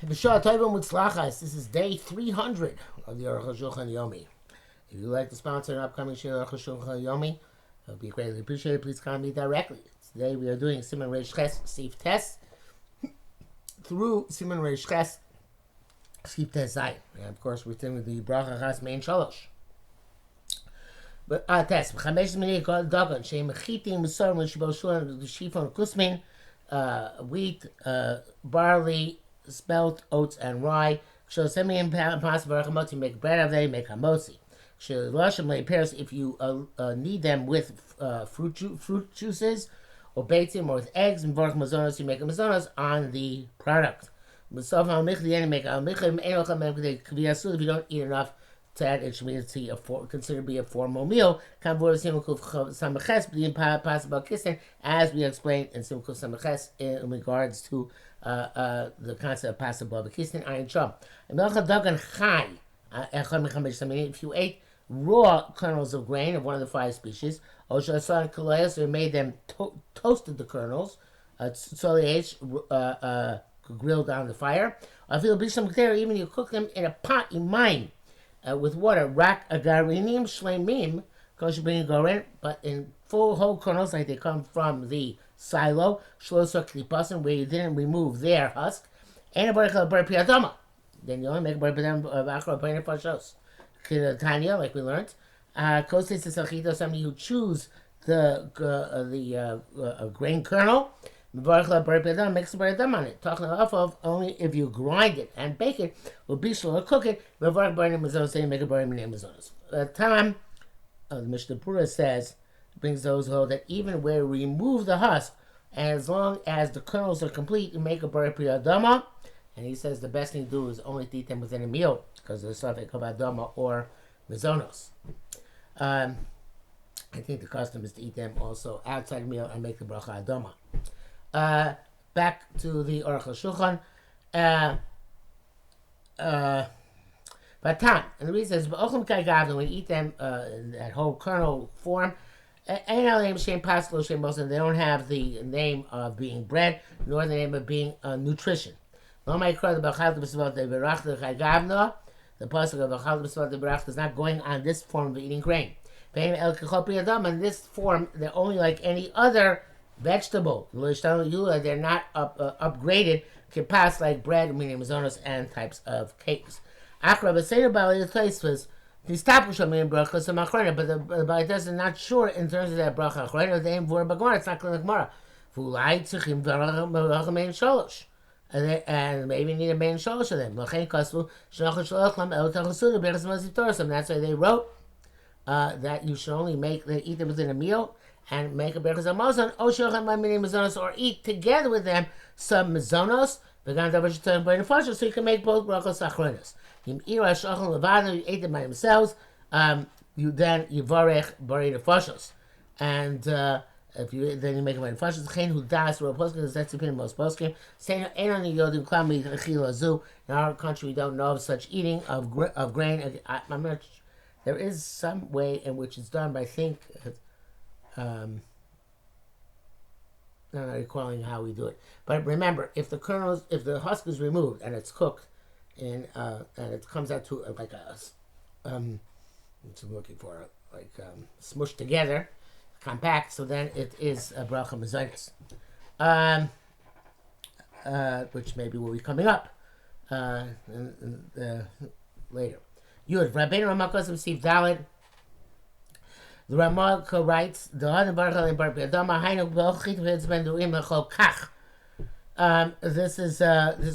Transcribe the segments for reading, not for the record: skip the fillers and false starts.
B'shah Tovim Mutzlachas. This is day 300 of the Arukh HaShulchan Yomi. If you'd like to sponsor an upcoming Shir Arukh HaShulchan Yomi, it would be greatly appreciated. Please contact me directly. Today we are doing Siman Reish Ches Sif Tes through Siman Reish Ches Sif Tes Zayin. And of course we're doing the Bracha Chas Mein Shalosh. But Tes B'chamesh Minei Kol Dagan Sheim Mechitim Mesorim L'Shibol Shulam L'Shifon Kusmin wheat, barley, spelt, oats, and rye. Shall semi and pass barachamotzi, make bread of them, make hamotzi. Shall lashim lay pairs if you need them with fruit juices, or bake them, or with eggs, and barach mazonos, you make a mazonos on the product. If you don't eat enough to add, it should be considered to be a formal meal. As we explained in Simkuf Samaches in regards to the concept of possible Kistin Ayin Sham. If you ate raw kernels of grain of one of the 5 species, or made them toasted the kernels, grilled on the fire, or if even you cook them in a pot in mine with water, rak agarinim shleimim, but in full whole kernels like they come from the silo, where you didn't remove their husk, then you only make a bar piyadama Tanya, like we learned. Somebody who chews the grain kernel, makes a bar piyadama on it. Talking off of only if you grind it and bake it, or be slow or cook it, make a bar piyadama. The time the Mishnah Berurah says, brings those who hold that even where we remove the husk, as long as the kernels are complete, you make a bar piyadama. And he says the best thing to do is only to eat them within a meal, because of the suffix of adama or mizonos. I think the custom is to eat them also outside the meal and make the bracha adama. Back to the Arukh HaShulchan. Batan, and the reason is when we eat them in that whole kernel form, they don't have the name of being bread, nor the name of being nutrition. The pasuk of Achal is not going on this form of eating grain. In this form, they're only like any other vegetable. They're not upgraded, can pass like bread, meaning mazonos, and types of cakes. Akra, but say about the place was the establish a main bracha some achrona, but the Baitas are not sure in terms of that bracha achrona. They aim for bagmar. It's not clear like Mara. Fulai tzachim bracha main shalosh, and maybe need a main shalosh of them. Lachein kasvu shnachot shalachlam el tachasuda beres mazitorsam. That's why they wrote that you should only eat them within a meal and make a berachas hamazon. O shalacham ma'amini mazonos, or eat together with them some mazonos. So you can make both brachos achronas. You ate them by themselves. You then yivarech bari nefashos, and if you then you make them by nefashos. Chen who das or poskim, that's the opinion of most poskim. Saying ain't yodim klami chilazu. In our country, we don't know of such eating of grain. I'm not. There is some way in which it's done, but I think I'm not recalling how we do it. But remember, if the husk is removed and it's cooked, and it comes out to like a what I'm looking for, like smushed together, compact. So then it is a bracha mazonos, which maybe will be coming up later. Yud Rabbeinu Ramakos received Dalet. The Ramak writes, "The Hadan Baruch Halim Bar Piyadama Hainu B'Ochit V'Etzben Duim L'Chol Kach." This is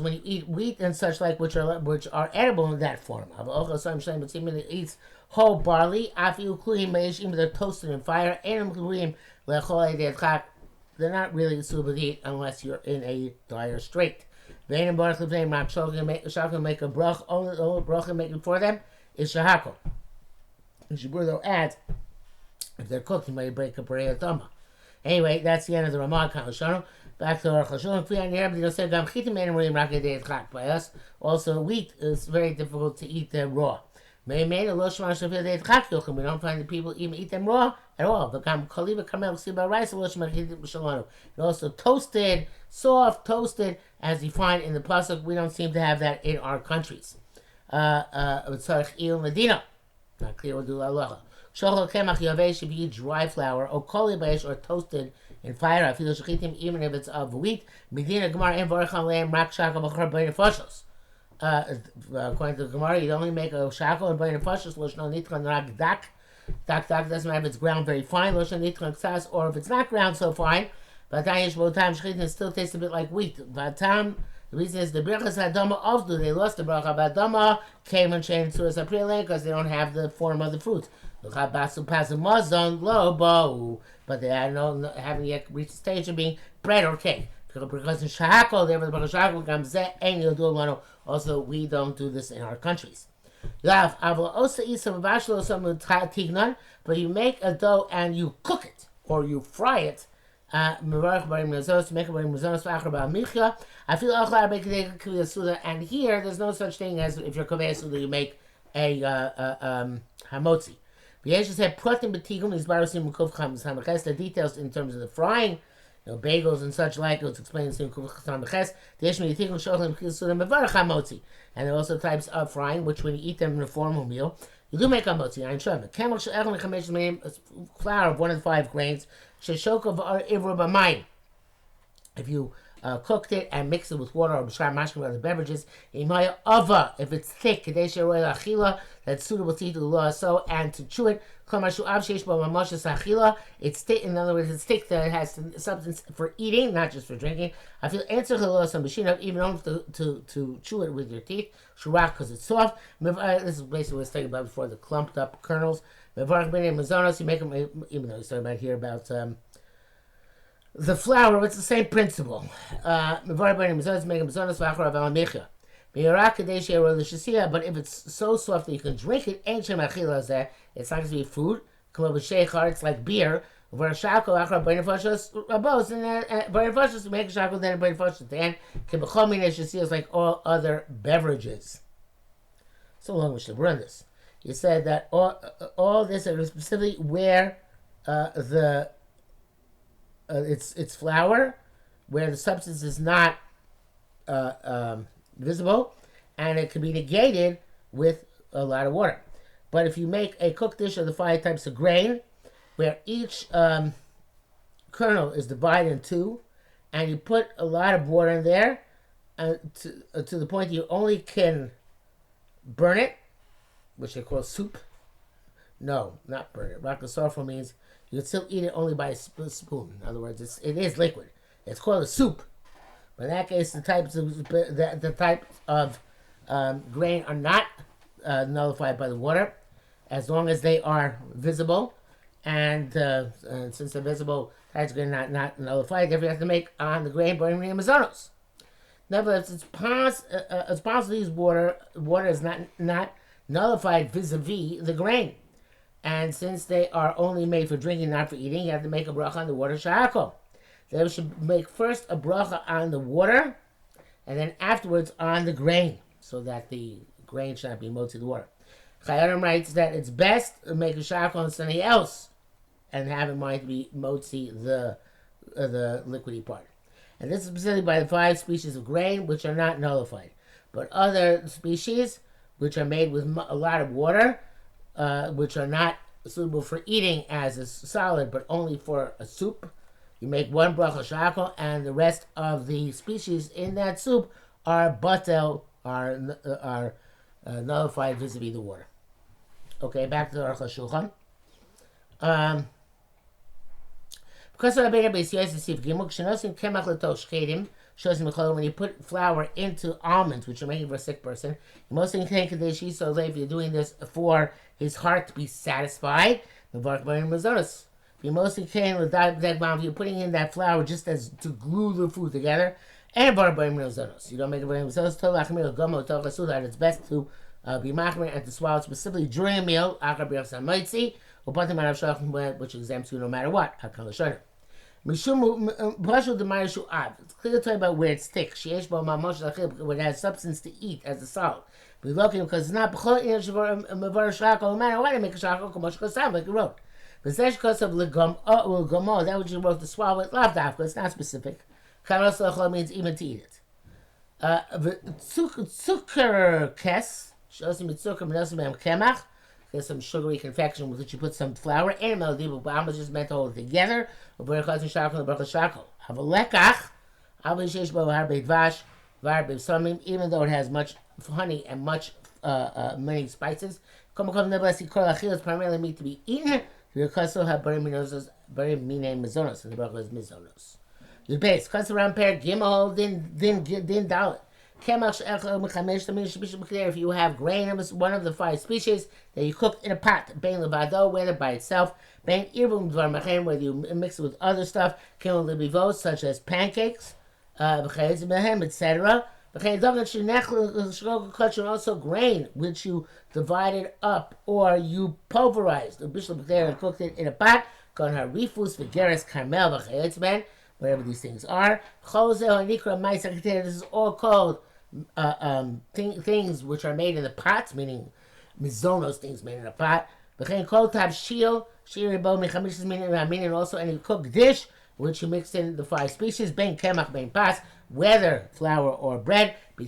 when you eat wheat and such like which are edible in that form. It eats whole barley. They're toasted in fire. They're not really suitable to eat unless you're in a dire strait. Make a brach. Only brach making for them is shahako. And Shaburdo adds, if they're cooked, you might break a parei atama. Anyway, that's the end of the Ramah Kalashano. Back to Arukh HaShulchan. Also, wheat is very difficult to eat raw. We don't find the people even eat them raw at all. And also toasted, soft, toasted, as you find in the pasuk. We don't seem to have that in our countries. Medina. Not clear what do halacha. Shochel kemach yavesh, if you eat dry flour, or koli beish, or toasted in fire, even if it's of wheat. Medina gemara en vorach aleim rak shaka b'chor b'nei foshos. According to the Gemara, you only make a shackle and b'nei foshos. Loshno nitron rak dak. Dak doesn't matter if it's ground very fine. Loshno nitron ksas, or if it's not ground so fine. But yesh botam shchitin still tastes a bit like wheat. Vatam. The reason is the Birchas Hadama Avdu, they lost the Bracha Badama, came and changed to a Saprile because they don't have the form of the fruit. But they haven't yet reached the stage of being bread or cake. Because in Shahako, therefore the Bracha Shahako comes there, and also we don't do this in our countries. But you make a dough and you cook it, or you fry it. I feel and here there's no such thing as if you're kovei suda you make a hamotzi. The details in terms of the frying, bagels and such like, it's explained in and there are also types of frying which when you eat them in a formal meal you do make a motzi. Flour of 1 of 5 grains. If you cooked it and mixed it with water or other beverages, if it's thick, that's suitable to eat the law, so and to chew it. It's thick, in other words, it's thick that it has substance for eating, not just for drinking. I feel answer even to chew it with your teeth, because it's soft. This is basically what I was talking about before, the clumped up kernels. You make them, even though he's talking about here about the flour, it's the same principle. But if it's so soft that you can drink it, it's not going to be food. It's like beer. You make a shackle, then a it's like all other beverages. So long we should run this. You said that all this is specifically where it's flour, where the substance is not visible, and it can be negated with a lot of water. But if you make a cooked dish of the 5 types of grain, where each kernel is divided in 2, and you put a lot of water in there, to the point you only can burn it, which they call soup. No, not burn it. Rakasofra means you can still eat it only by a spoon. In other words, it is liquid. It's called a soup. But in that case, the types of grain are not nullified by the water, as long as they are visible. And since they're visible, types of grain are not nullified. Therefore, you have to make on the grain burning mazonos. Nevertheless, it's possible to use water. Water is not nullified vis-a-vis the grain. And since they are only made for drinking, not for eating, you have to make a bracha on the water sha'ako. They should make first a bracha on the water, and then afterwards on the grain, so that the grain should not be motzi the water. Chayarim writes that it's best to make a sha'ako on something else, and have in mind to be motzi the liquidy part. And this is specifically by the 5 species of grain, which are not nullified. But other species, which are made with a lot of water, which are not suitable for eating as a solid, but only for a soup, you make 1 bracha shako, and the rest of the species in that soup are batel, are nullified vis-a-vis the water. Okay, back to the Arukh HaShulchan. Because of Rabbeinu Beis Yosef Gimel, Kshenosim Kemach L'Tosh Chedim, shows him when you put flour into almonds, which you're making for a sick person, you mostly think that if you're doing this for his heart to be satisfied, the Varkbarim Mazonos. You mostly can with that you're putting in that flour just as to glue the food together, and Varkbarim Mazonos. You don't make a Varkbarim Mazonos, Tolachmir, Gomo, Tolachasuda, and it's best to be machmir and to swallow specifically during a meal, Achar B'Yach Samoitzi, which exempts you no matter what. Mishum Pashul the Marishu Av. It's clear to talk about where it's thick. Sheesh Bo Mamosh Lachil, where it has substance to eat as a solid. We're looking because it's not B'chol in Mavar Shako, no matter what, I make a Shako, Kamosh Kosam, like you wrote. But that's because of Legamo, that which you wrote to swallow it, lav dafka, it's not specific. Karos Lachol means even to eat it. Zucker kes, Shosim Zucker, Menosim Bam Kemach. There's some sugary confection with which you put some flour and melody, but I'm just meant to hold it together. Have a lekach, even though it has much honey and much many spices. It's primarily meat to be eaten. Because of very mean mizonos, and the bracha is mizonos. The base, cuts around pair, gimel, din dalit. If you have grain of one of the 5 species that you cooked in a pot, bein levado, whether by itself, bein irvum dvar machem, whether you mix it with other stuff, kemel lebivos, such as pancakes, etc. Also grain, which you divided up or you pulverized. The bishul and cooked it in a pot. Rifus, Vigeris, Carmel, whatever these things are. This is all called things which are made in the pots, meaning mizonos, things made in a pot. Meaning also any cooked dish which you mix in the 5 species, ben kemach, ben pas, whether flour or bread. The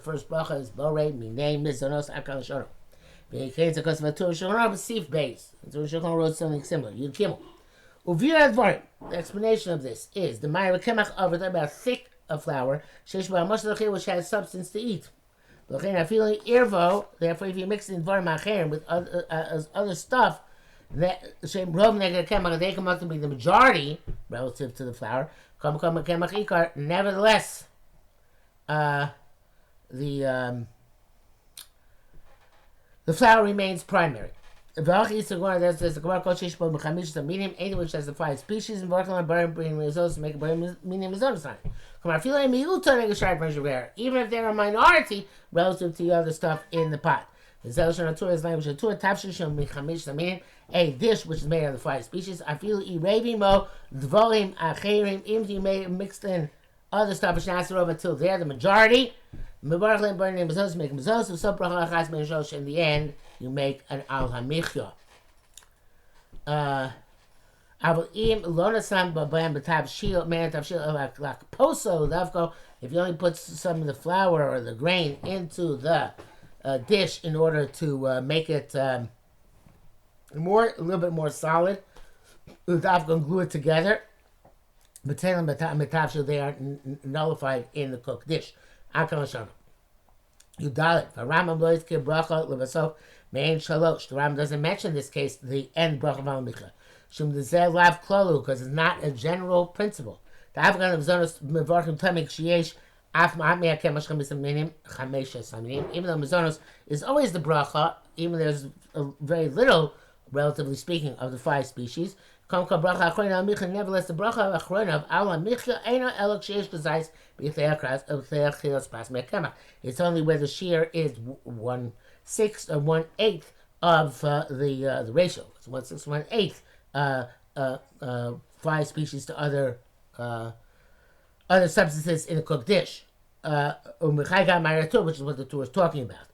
first bracha is borei minei mizonos akal shono. Sif base. Shulchan wrote something similar. Yud Gimel. Uvir advarim. The explanation of this is the ma'ir kemach over there about thick flour, which has substance to eat. Therefore, if you mix in dvarim acherim with other stuff, that they come out to be the majority relative to the flour. Nevertheless, the flour remains primary. There's a Gemara called Sheish Bo Mechamish, the medium, any which has the 5 species, and working on burning results to make a medium result sign. Even if they're a minority relative to the other stuff in the pot. A dish which is made of the 5 species. I feel iravimo dvorim acherim. Even if you mixed in other stuff which not over until they're the majority. In the end, you make an al hamichya. If you only put some of the flour or the grain into the dish in order to make it a little bit more solid, they are nullified in the cooked dish. You dalit. The Ram doesn't mention this case, the end bracha al micha. Because it's not a general principle. The Afghan of Zonos Mevarchim Tamik Shiesh Af Ma'amia Kemashchem Bisaminim Chamesha Saminim. Even though Mizonos is always the bracha, even there's very little, relatively speaking, of the 5 species. Nevertheless, the bracha achrona of al micha eno elok sheish kazais b'yitei chilas pas me'kemach. It's only where the shear is 1/6 or 1/8 of the ratio. It's 1/6, 1/8 5 species to other substances in a cooked dish. Which is what the Torah is talking about.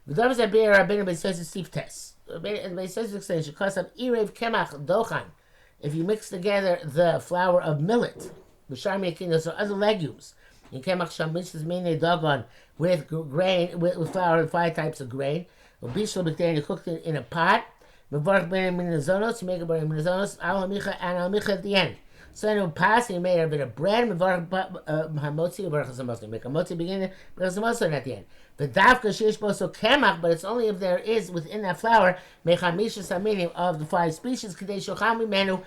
The Davis Abir Rabbeinu says it's Steve Tess. It says extension because of irev kemach dochan. If you mix together the flour of millet, those are other legumes. In kemach shamish mine dogon with grain with flour and 5 types of grain. Bishul b'tein, you cooked it in a pot. Mevarch ben minazonos, you make a ben minazonos al hamicha and al micha at the end. So in a pas, you made a bit of bread. Mevarch hamotzi, mevarch hamotzi. Make a motzi beginning, mevarch hamotzi at the end. The davka sheish bo so kemach, but it's only if there is within that flour mechamisha saminim of the 5 species kadei shocham mimenu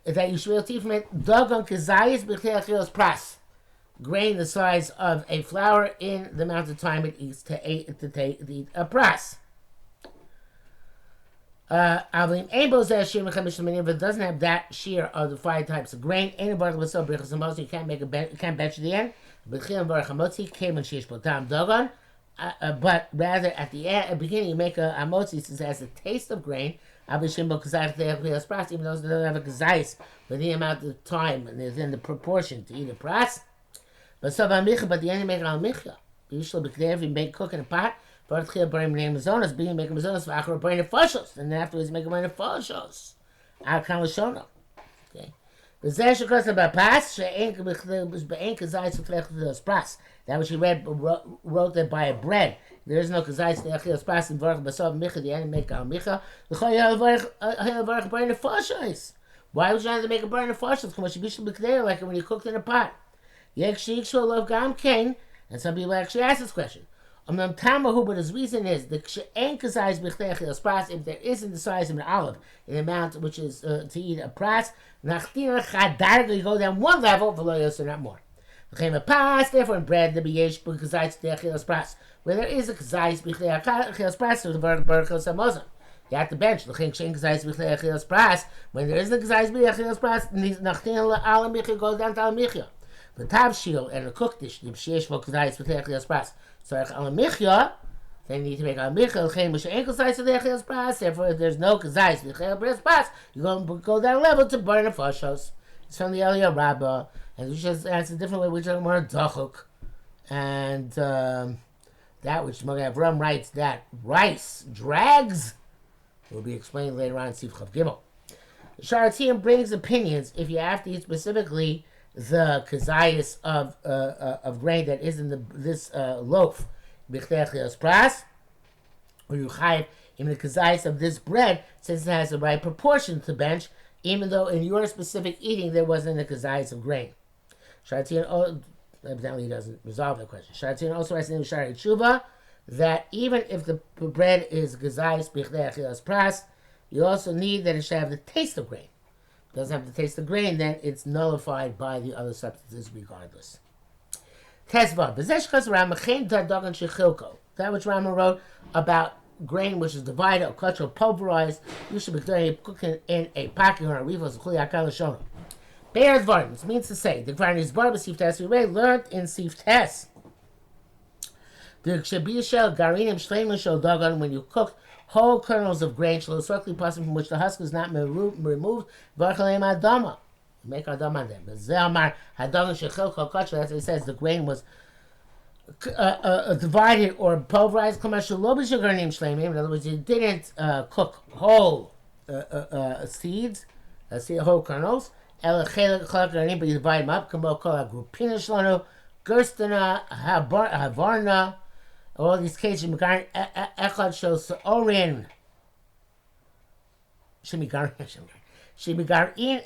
that you should be able to eat from it. Dogon kezayis b'chtei achilos pras. Grain the size of a flour in the amount of time it eats to eat a pras. If it doesn't have that shear of the 5 types of grain, you can't make can't bench at the end. But rather at the beginning you make a hamotzi since it has a taste of grain. Even those that don't have a kazais with the amount of time and within the proportion to eat a pras. But the end make al michya. Usually, if you make cook in a pot, but burn mazonos, being make mazonos for burn foshos, and then afterwards make a burn foshos. Al kalashona. Okay. The zesh cost about pas she'enk kazais v'tlech pras. That what she wrote that by a bread. There is no kazais v'tlech pras in varach basav micha. The end make al micha. The varach burn foshos. Why would you have to make a burn foshos? Because you should be like when you cooked in a pot. Yekshikshul love gam kain. And some people actually ask this question. But his reason is the if there isn't the size of an olive, in amount which is to eat a pras, you go down one level, not more. Therefore, in bread, where there is a kazais pras, you have to bench. When there isn't a kazais goes down to al the tabshil and a cooked dish, the sheesh for kazais with echlias pras. So al michya, they need to make al michya. L'chein mush ankle size with echlias pras. Therefore, if there's no kazais with echlias pras, you're going to go down level to burn a foshos. It's from the Eliyah Rabbah, and we just answer a different way. We're talking more dachuk, and that which Magen Avram writes that rice drags will be explained later on in Sif Chav Gimel. Sharatiyim brings opinions if you have to eat specifically the kazayas of grain that is in this loaf, b'chtech pras, or you chayiv in the kazayas of this bread, since it has the right proportion to bench, even though in your specific eating there wasn't a kazayas of grain. Sharatian evidently doesn't resolve the question. Sharatian also writes in Shari Tshuva that even if the bread is kazayas b'chtech pras, you also need that it should have the taste of grain. Doesn't have to taste the grain, then it's nullified by the other substances regardless. Tesva, that which Rama wrote about grain which is divided or cut or pulverized, you should be cooking in a pocket or a refus. Bear Dvarim, this means to say, the Dvarim is bar b'sif tes, we already learned in Sif Tes. The Kshabishel Garinim Shleimu Shel Dagan, when you cook whole kernels of grain, sharosakli pasim, from which the husk is not removed, v'archalem adama, make adama on them. Ze'amar hadam shechilko kachla. That's what it says. The grain was divided or pulverized. Commercial lo b'shugarnim shleimim. In other words, you didn't cook whole seeds, whole kernels. El chelik chalak, but you divide them up. Kamo kol agrupina shlanu, gerstana, havarna. All these cases, echad shows orin. Shemigarin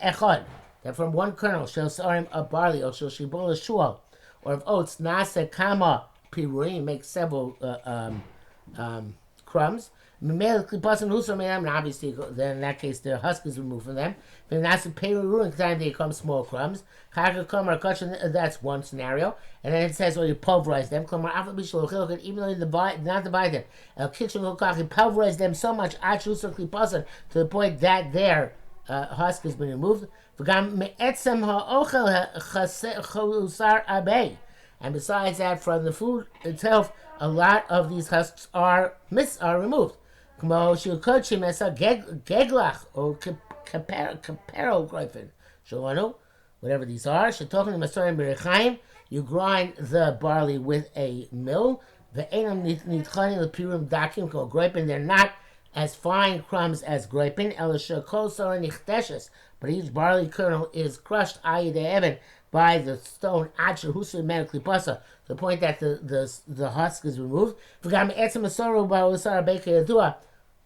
echad. That from one kernel shows orim of barley, or shel shibul shual, or of oats, nasa kama piruim, make several crumbs. And obviously, then in that case, the husk is removed from them. Then that's a peru, time they come small crumbs. That's one scenario. And then it says, well, you pulverize them. Even though you not divide them. You pulverize them so much to the point that their husk has been removed. And besides that, from the food itself, a lot of these husks are removed. Whatever these are, you grind the barley with a mill. They're not as fine crumbs as groipin, but each barley kernel is crushed by the stone to the point that the husk is removed.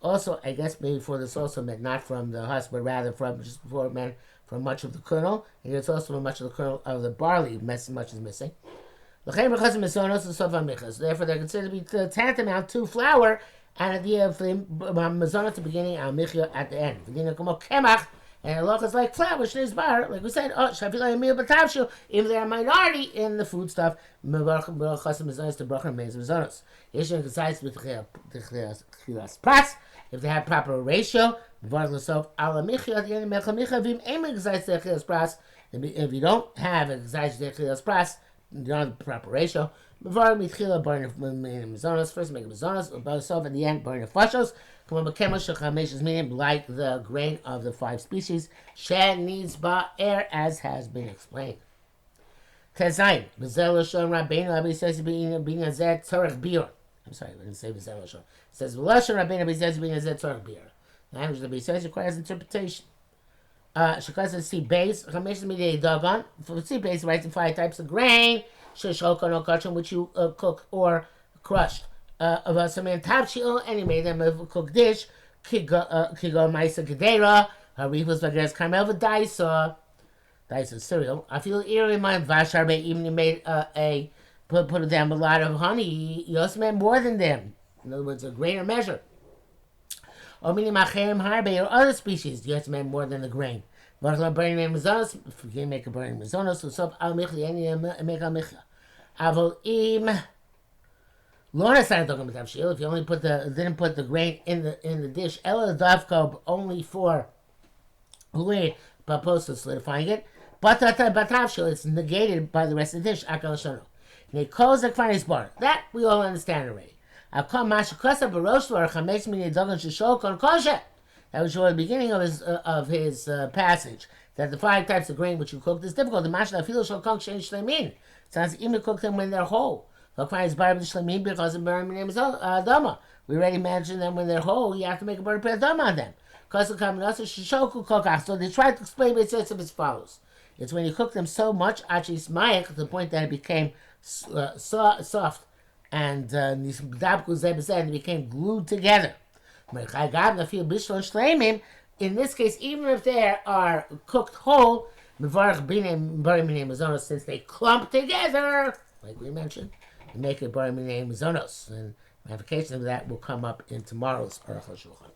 Also, I guess maybe for this also meant not from the husk, but rather from much of the kernel. And it's also much of the kernel of the barley, much is missing. Therefore, they're considered to be tantamount to flour, and at the mazon at the beginning, al michya at the end. And halach is like flour, shneis bar, like we said, if they're a minority in the food stuff, if they have proper ratio, if you don't have a the preparation. Before mitchila burn mazonos, first make mazonos, above at the end burn fashos. Come on, meaning like the grain of the 5 species. Shed needs ba air, as has been explained. Tezayin, Bezel Lashon Rabbeinu, Rabbi says being Zed Tzorech Bir. I'm sorry, I didn't say Bezel Lashon. It says Lashon Rabbeinu, Rabbi says being Zed Tzorech Bir. The language of Rabbi says requires interpretation. Shekaz see base, Chamesh Midei Dagon. For see base, writes in 5 types of grain. Sheshokon or kachon, which you cook or crushed. Of a saman tapshil, and he made them a cooked dish. Kigo Maisa Gedera, Harifus Vagres Carmel Daisa. Daisa cereal. I feel eerie in my Vasharbe, even he made put them a lot of honey. He also made more than them. In other words, a greater measure. Or meaning Machem Harbe or other species, you have to make more than the grain. But burning mazonos, if you can make a burning mazonos, so sub al michli and make al michla. Avol im Lorna started talking about tavshil. If you only didn't put the grain in the dish, ela davko only for huid paposa solidifying it. But tavshil, it's negated by the rest of the dish. Akal shono. Nekozak fanis bar. That we all understand already. Akam mashukosa baroshvar chametz min yedogan shishol kon kosher. That was the beginning of his passage. That the 5 types of grain which you cooked is difficult. The mashna afilo shel kong shein shleimin. Sounds even cook them when they're whole. Because of burning name is Adama. We already mentioned them when they're whole, you have to make a burning Adama on them. So they try to explain it as follows. It's when you cook them so much, actually to the point that it became soft and they became glued together. In this case, even if they are cooked whole, since they clump together, like we mentioned, and make a bar name Zonos. And ramifications of that will come up in tomorrow's Arukh HaShulchan.